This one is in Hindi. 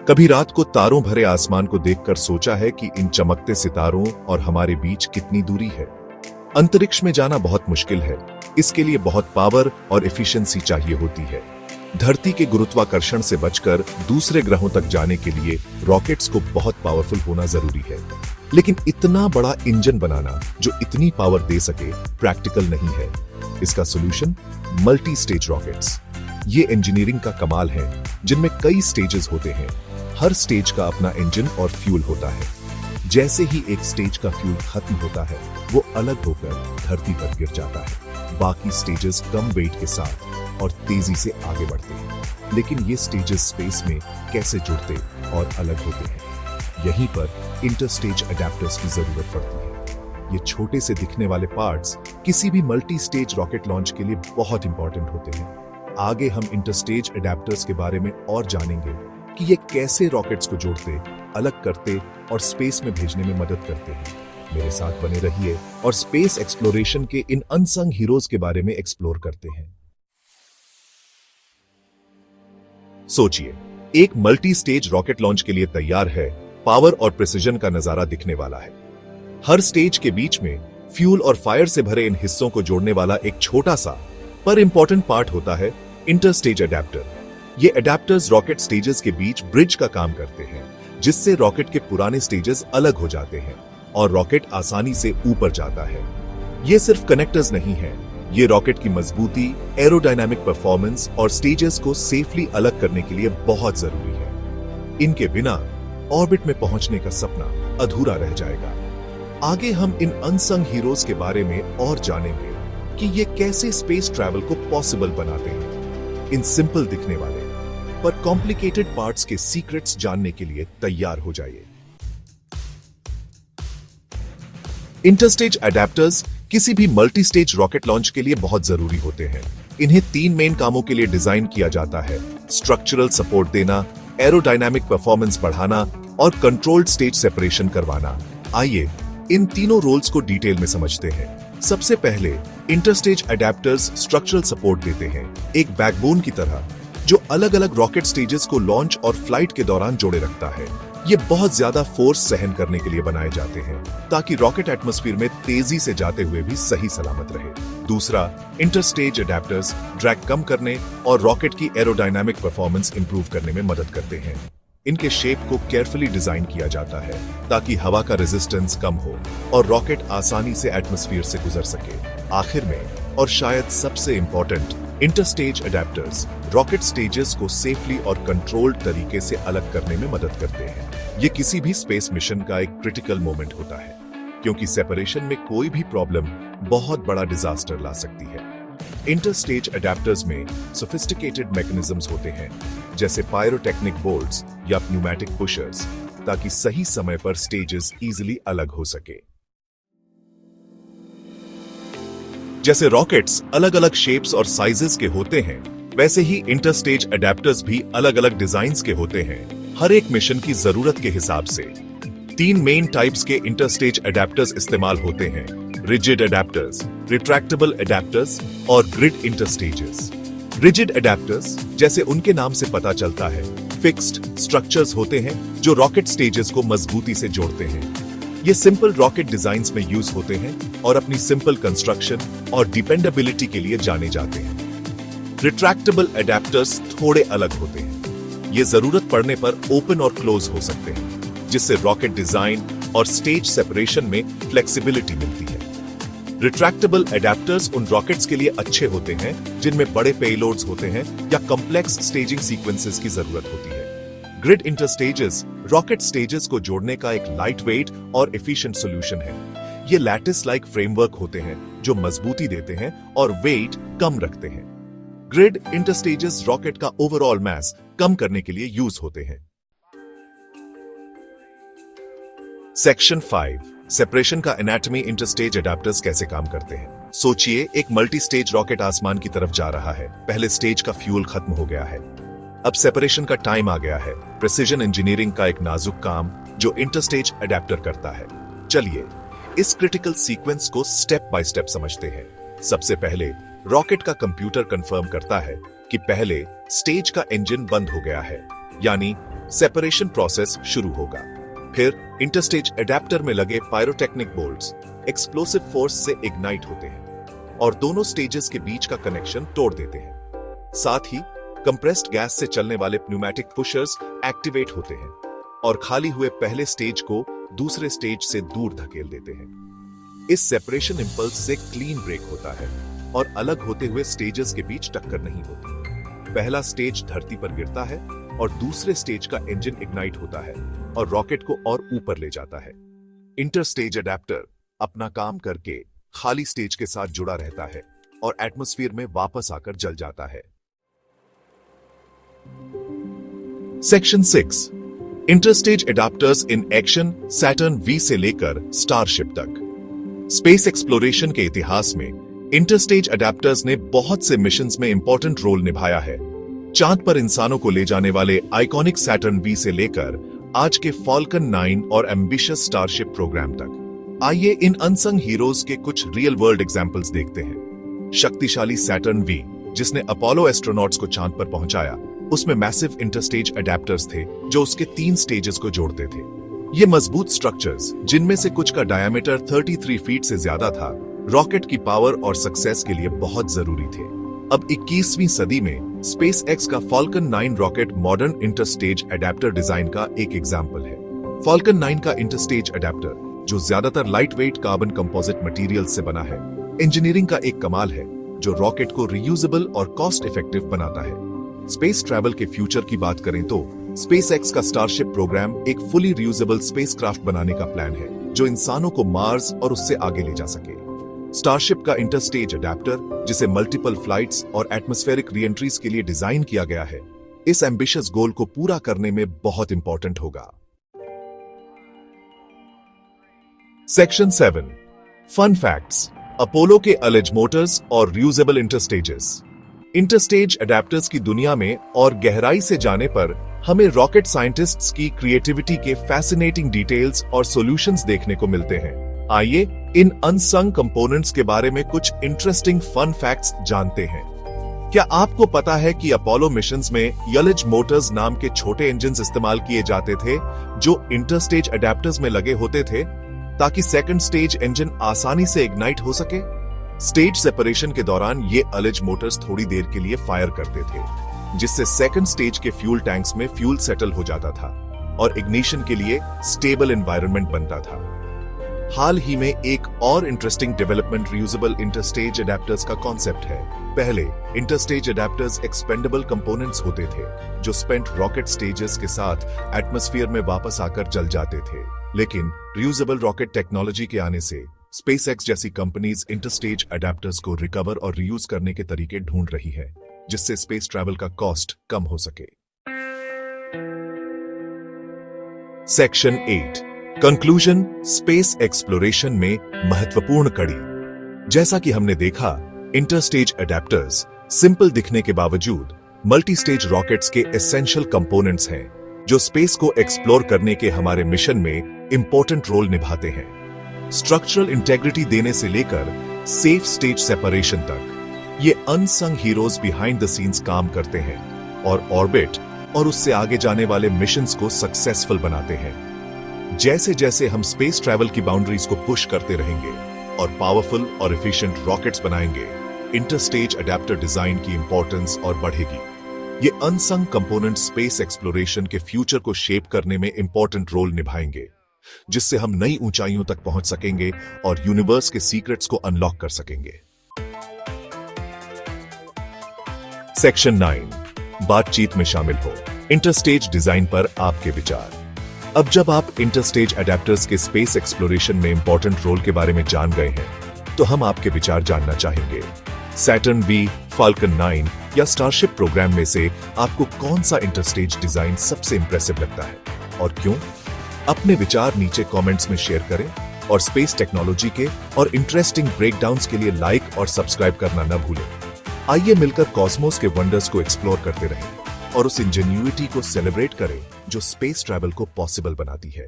कभी रात को तारों भरे आसमान को देखकर सोचा है कि इन चमकते सितारों और हमारे बीच कितनी दूरी है। अंतरिक्ष में जाना बहुत मुश्किल है। इसके लिए बहुत पावर और एफिशिएंसी चाहिए होती है। धरती के गुरुत्वाकर्षण से बचकर दूसरे ग्रहों तक जाने के लिए रॉकेट्स को बहुत पावरफुल होना जरूरी है। लेकिन इतना बड़ा इंजन बनाना जो इतनी पावर दे सके प्रैक्टिकल नहीं है। इसका सॉल्यूशन मल्टी स्टेज रॉकेट्स। ये इंजीनियरिंग का कमाल है जिनमें कई स्टेजेस होते हैं। हर स्टेज का अपना इंजन और फ्यूल होता है। जैसे ही एक स्टेज का फ्यूल खत्म होता है वो अलग होकर धरती पर गिर जाता है। बाकी स्टेजेस कम वेट के साथ और तेजी से आगे बढ़ते हैं। लेकिन ये स्टेजेस स्पेस में कैसे जुड़ते और अलग होते हैं, यहीं पर इंटरस्टेज अडेप्टर्स की जरूरत पड़ती है। ये छोटे से दिखने वाले पार्ट्स किसी भी मल्टी स्टेज रॉकेट लॉन्च के लिए बहुत इंपॉर्टेंट होते हैं। आगे हम इंटरस्टेज अडेप्टर्स के बारे में और जानेंगे कि ये कैसे रॉकेट्स को जोड़ते, अलग करते और स्पेस में भेजने में मदद करते हैं। मेरे साथ बने रहिए और स्पेस एक्सप्लोरेशन के इन अनसंग हीरोज के बारे में एक्सप्लोर करते हैं। सोचिए, एक मल्टी स्टेज रॉकेट लॉन्च के लिए तैयार है। पावर और प्रिसिजन का नजारा दिखने वाला है। हर स्टेज के बीच में फ्यूल और फायर से भरे इन हिस्सों को जोड़ने वाला एक छोटा सा पर इंपॉर्टेंट पार्ट होता है इंटरस्टेज अडेप्टर। ये अडेप्टर्स रॉकेट स्टेजेस के बीच ब्रिज का काम करते हैं, जिससे रॉकेट के पुराने स्टेजेस अलग हो जाते हैं और रॉकेट आसानी से ऊपर जाता है। ये सिर्फ कनेक्टर्स नहीं है, ये रॉकेट की मजबूती, एरोडायनामिक परफॉर्मेंस और स्टेजेस को सेफली अलग करने के लिए बहुत जरूरी है। इनके बिना ऑर्बिट में पहुंचने का सपना अधूरा रह जाएगा। आगे हम इन अनसंग हीरोज के बारे में और जानेंगे कि ये कैसे स्पेस ट्रैवल को पॉसिबल बनाते हैं। इन सिंपल दिखने वाले पर कॉम्प्लिकेटेड पार्ट्स के सीक्रेट्स जानने के लिए तैयार हो जाइए। इंटरस्टेज अडेप्टर्स किसी भी मल्टी स्टेज रॉकेट लॉन्च के लिए बहुत जरूरी होते हैं। इन्हें 3 मेन कामों के लिए डिजाइन किया जाता है: स्ट्रक्चरल सपोर्ट देना, एरोडायनामिक परफॉर्मेंस बढ़ाना और कंट्रोल्ड स्टेज सेपरेशन करवाना। आइए इन तीनों रोल्स को डिटेल में समझते हैं। सबसे पहले इंटरस्टेज अडेप्टर्स स्ट्रक्चरल सपोर्ट देते हैं, एक बैकबोन की तरह जो अलग अलग रॉकेट स्टेजेस को लॉन्च और फ्लाइट के दौरान जोड़े रखता है। ये बहुत ज्यादा फोर्स सहन करने के लिए बनाए जाते हैं ताकि रॉकेट एटमॉस्फेयर में तेजी से जाते हुए भी सही सलामत रहे। दूसरा, इंटरस्टेज अडेप्टर्स ड्रैग कम करने और रॉकेट की एरोडायनामिक परफॉर्मेंस इंप्रूव करने में मदद करते हैं। इनके शेप को केयरफुली डिजाइन किया जाता है ताकि हवा का रेजिस्टेंस कम हो और रॉकेट आसानी से एटमॉस्फेयर से गुजर सके। आखिर में और शायद सबसे important, interstage adapters rocket stages को सेफली और कंट्रोल्ड तरीके से अलग करने में मदद करते हैं। ये किसी भी स्पेस मिशन का एक क्रिटिकल मोमेंट होता है, क्योंकि सेपरेशन में कोई भी प्रॉब्लम बहुत बड़ा डिजास्टर ला सकती है। इंटरस्टेज अडेप्टर्स में सोफिस्टिकेटेड मैकेनिज्म्स होते हैं, जैसे पायरोटेक्निक बोल्ट्स या न्यूमैटिक पुशर्स, ताकि सही समय पर स्टेजेस इजीली अलग हो सके। जैसे रॉकेट्स अलग अलग शेप्स और साइजेस के होते हैं, वैसे ही इंटरस्टेज अडेप्टर्स भी अलग अलग डिजाइन्स के होते हैं, हर एक मिशन की जरूरत के हिसाब से। 3 मेन टाइप्स के इंटरस्टेज अडेप्टर्स इस्तेमाल होते हैं: रिजिड अडेप्टर्स, रिट्रैक्टेबल अडेप्टर्स और ग्रिड इंटरस्टेजेस। रिजिड अडेप्टर्स, जैसे उनके नाम से पता चलता है, फिक्स्ड स्ट्रक्चर्स होते हैं जो रॉकेट स्टेजेस को मजबूती से जोड़ते हैं। ये सिंपल रॉकेट डिजाइन्स में यूज होते हैं और अपनी सिंपल कंस्ट्रक्शन और डिपेंडेबिलिटी के लिए जाने जाते हैं। रिट्रैक्टेबल अडेप्टर्स थोड़े अलग होते हैं। ये जरूरत पड़ने पर ओपन और क्लोज हो सकते हैं, जिससे रॉकेट डिजाइन और स्टेज सेपरेशन में फ्लेक्सिबिलिटी मिलती है। रिट्रैक्टेबल अडेप्टर्स उन रॉकेट्स के लिए अच्छे होते हैं जिनमें बड़े पेलोड्स होते हैं या कॉम्प्लेक्स स्टेजिंग सीक्वेंसेस की जरूरत होती है। ग्रिड इंटरस्टेजेस रॉकेट स्टेजेस को जोड़ने का एक लाइट वेट और एफिशिएंट सॉल्यूशन है। ये लैटिस लाइक फ्रेमवर्क होते हैं जो मजबूती देते हैं और वेट कम रखते हैं। ग्रिड इंटरस्टेजेस रॉकेट का ओवरऑल मास कम करने के लिए यूज होते हैं। सेक्शन 5, सेपरेशन का एनाटॉमी। इंटरस्टेज अडेप्टर्स कैसे काम करते हैं? सोचिए, एक मल्टी स्टेज रॉकेट आसमान की तरफ जा रहा है। पहले स्टेज का फ्यूल खत्म हो गया है, अब सेपरेशन का टाइम आ गया है। प्रिसिजन इंजीनियरिंग का एक नाजुक काम जो इंटरस्टेज अडेप्टर करता है। चलिए इस क्रिटिकल सीक्वेंस को स्टेप बाय स्टेप समझते हैं। सबसे पहले रॉकेट का कंप्यूटर कंफर्म करता है कि पहले स्टेज का इंजन बंद हो गया है, यानी सेपरेशन प्रोसेस शुरू होगा। फिर इंटरस्टेज एडेप्टर में लगे पायरोटेक्निक बोल्ट्स एक्सप्लोसिव फोर्स से इग्नाइट होते हैं और दोनों स्टेजेस के बीच का कनेक्शन तोड़ देते हैं। साथ ही कंप्रेस्ड गैस से चलने वाले प्न्यूमेटिक पुशर्स एक्टिवेट होते हैं और खाली हुए पहले स्टेज को दूसरे स्टेज से दूर धकेल देते हैं। इस सेपरेशन इंपल्स से क्लीन ब्रेक होता है और अलग होते हुए स्टेजेस के बीच टक्कर नहीं होती। पहला स्टेज धरती पर गिरता है और दूसरे स्टेज का इंजन इग्नाइट होता है और रॉकेट को और ऊपर ले जाता है। इंटरस्टेज अडेप्टर अपना काम करके खाली स्टेज के साथ जुड़ा रहता है और एटमॉस्फेयर में वापस आकर जल जाता है। Section 6 interstage adapters in action Saturn V से लेकर स्टारशिप तक। स्पेस एक्सप्लोरेशन के इतिहास में इंटरस्टेज अडेप्टर्स ने बहुत से मिशंस में इंपॉर्टेंट रोल निभाया है। चांद पर इंसानों को ले जाने वाले आइकॉनिक सैटर्न वी से लेकर आज के फॉल्कन 9 और एम्बिशियस स्टारशिप प्रोग्राम तक। आइए इन अनसंग हीरोज के कुछ रियल वर्ल्ड एग्जांपल्स देखते हैं। शक्तिशाली सैटर्न वी, जिसने अपोलो एस्ट्रोनॉट्स को चांद पर पहुंचाया, उसमें मैसिव इंटरस्टेज अडेप्टर्स थे जो उसके 3 स्टेजेस को जोड़ते थे। ये मजबूत स्ट्रक्चर्स, जिनमें से कुछ का डायमीटर 33 फीट से ज्यादा था, रॉकेट की पावर और सक्सेस के लिए बहुत जरूरी थे। अब 21वीं सदी में स्पेस एक्स का Falcon 9 rocket modern interstage adapter design का एक एग्जाम्पल है। फॉल्कन 9 का इंटरस्टेज अडेप्टर, जो ज्यादातर light weight carbon composite material से बना है, इंजीनियरिंग का एक कमाल है जो रॉकेट को रीयूजेबल और कॉस्ट इफेक्टिव बनाता है। स्पेस ट्रैवल के फ्यूचर की बात करें तो स्पेस एक्स का स्टारशिप प्रोग्राम एक फुली रीयूजेबल स्पेसक्राफ्ट बनाने का प्लान है जो इंसानों को मार्स और उससे आगे ले जा सके। स्टारशिप का इंटरस्टेज अडेप्टर, जिसे मल्टीपल फ्लाइट्स और एटमॉस्फेरिक रीएंट्रीज के लिए डिजाइन किया गया है, इस एम्बिशियस गोल को पूरा करने में बहुत इंपॉर्टेंट होगा। सेक्शन 7 फन फैक्ट्स, अपोलो के अलेज मोटर्स और रियूजेबल इंटरस्टेजेस। इंटरस्टेज अडेप्टर्स की दुनिया में और गहराई से जाने पर हमें रॉकेट साइंटिस्ट्स की क्रिएटिविटी के फैसिनेटिंग डिटेल्स और सॉल्यूशंस देखने को मिलते हैं। आइए इन अनसंग कंपोनेंट्स के बारे में कुछ इंटरेस्टिंग फन फैक्ट्स जानते हैं। क्या आपको पता है कि अपोलो मिशंस में यलेज मोटर्स नाम के छोटे इंजन्स इस्तेमाल किए जाते थे जो इंटरस्टेज अडेप्टर्स में लगे होते थे ताकि सेकंड स्टेज इंजन आसानी से इग्नाइट हो सके? स्टेज सेपरेशन के दौरान ये अलेज मोटर्स थोड़ी देर के लिए फायर करते थे, जिससे सेकंड स्टेज के फ्यूल टैंक्स में फ्यूल सेटल हो जाता था और इग्निशन के लिए स्टेबल एनवायरनमेंट बनता था। हाल ही में एक और interesting development reusable interstage adapters का कॉन्सेप्ट है। पहले इंटरस्टेज अडेप्टर्स एक्सपेंडेबल कंपोनेंट्स होते थे जो स्पेंट रॉकेट स्टेजेस के साथ एटमॉस्फेयर में वापस आकर जल जाते थे, लेकिन रियूजेबल रॉकेट टेक्नोलॉजी के आने से स्पेसएक्स जैसी कंपनीज इंटरस्टेज अडेप्टर्स को रिकवर और रीयूज करने के तरीके ढूंढ रही है, जिससे स्पेस ट्रैवल का कॉस्ट कम हो सके। सेक्शन 8 कंक्लूजन, स्पेस एक्सप्लोरेशन में महत्वपूर्ण कड़ी। जैसा कि हमने देखा, इंटरस्टेज अडेप्टर्स सिंपल दिखने के बावजूद मल्टी स्टेज रॉकेट्स के एसेंशियल कंपोनेंट्स हैं जो स्पेस को एक्सप्लोर करने के हमारे मिशन में इंपॉर्टेंट रोल निभाते हैं। स्ट्रक्चरल इंटेग्रिटी देने से लेकर सेफ स्टेज सेपरेशन तक ये unsung heroes behind the scenes काम करते हैं और ऑर्बिट और उससे आगे जाने वाले मिशंस को सक्सेसफुल बनाते हैं। जैसे जैसे हम स्पेस ट्रैवल की बाउंड्रीज को पुश करते रहेंगे और पावरफुल और एफिशिएंट रॉकेट्स बनाएंगे, इंटरस्टेज अडेप्टर डिजाइन की इंपॉर्टेंस और बढ़ेगी। ये अनसंग कंपोनेंट स्पेस एक्सप्लोरेशन के फ्यूचर को शेप करने में इंपॉर्टेंट रोल निभाएंगे, जिससे हम नई ऊंचाइयों तक पहुंच सकेंगे और यूनिवर्स के सीक्रेट्स को अनलॉक कर सकेंगे। सेक्शन 9 बातचीत में शामिल हो, इंटरस्टेज डिजाइन पर आपके विचार। अब जब आप इंटरस्टेज अडेप्टर्स के स्पेस एक्सप्लोरेशन में इंपॉर्टेंट रोल के बारे में जान गए हैं, तो हम आपके विचार जानना चाहेंगे। सैटर्न वी, फाल्कन 9 या स्टारशिप प्रोग्राम में से आपको कौन सा इंटरस्टेज डिजाइन सबसे इंप्रेसिव लगता है और क्यों? अपने विचार नीचे कमेंट्स में शेयर करें और स्पेस टेक्नोलॉजी के और इंटरेस्टिंग ब्रेकडाउन्स के लिए लाइक और सब्सक्राइब करना न भूलें। आइए मिलकर कॉस्मोस के वंडर्स को एक्सप्लोर करते रहें और उस इंजेन्युइटी को सेलिब्रेट करें जो स्पेस ट्रैवल को पॉसिबल बनाती है।